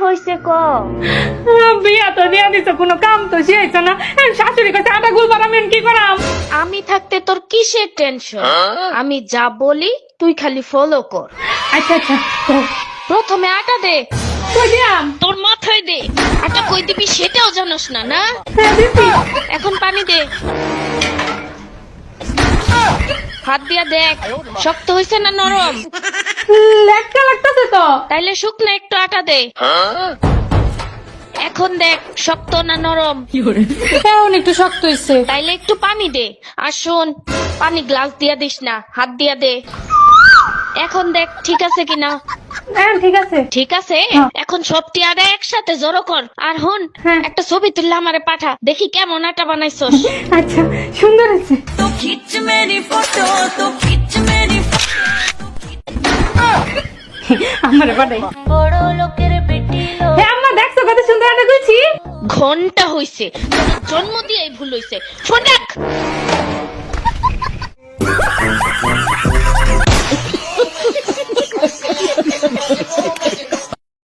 হইছে ক? বিয়া তো দিয়া দিছে, কোনো কাম তো শিয়েছে না। শাশুড়ি কাছে আটা গুল বানাবেন, কি করাম? আমি থাকতে তোর কিসের টেনশন? আমি যা বলি তুই খালি ফলো কর। আচ্ছা আচ্ছা, প্রথমে আটা দে। কই দিয়াম? তোর মাথায় দে। আটা কই দিবি সেটাও জানোস না, না? হ্যাঁ দিছি। এখন পানি দে। হাত দিয়া দেখ শক্ত হইছে না নরম। লেটকা লাগতেছে তো। তাইলে শুকনো একটু আটা দে। এখন দেখ শক্ত না নরম। এখন একটু শক্ত হইছে। তাইলে একটু পানি দে। আর শোন, পানি গ্লাস দিয়া দিস না, হাত দিয়া দে। এখন দেখ ঠিক আছে কিনা। হ্যাঁ ঠিক আছে। ঠিক আছে, হ্যাঁ। এখন সবটি আটা একসাথে জড়ো কর। আর হন, হ্যাঁ। একটা ছবি তুললে আমারে পাঠা, দেখি কেমন আটা বানাইছস। আচ্ছা, সুন্দর হয়েছে। तो खींच मेरी फोटो तो खींच मेरी আমার বাড়াই। बड़ो लोकेर बेटी लो হ্যাঁ আম্মা, দেখছো কত সুন্দর আটা কইছি? ঘন্টা হইছে, তোর জন্ম দিয়েই ভুল হইছে। ফোন রাখ।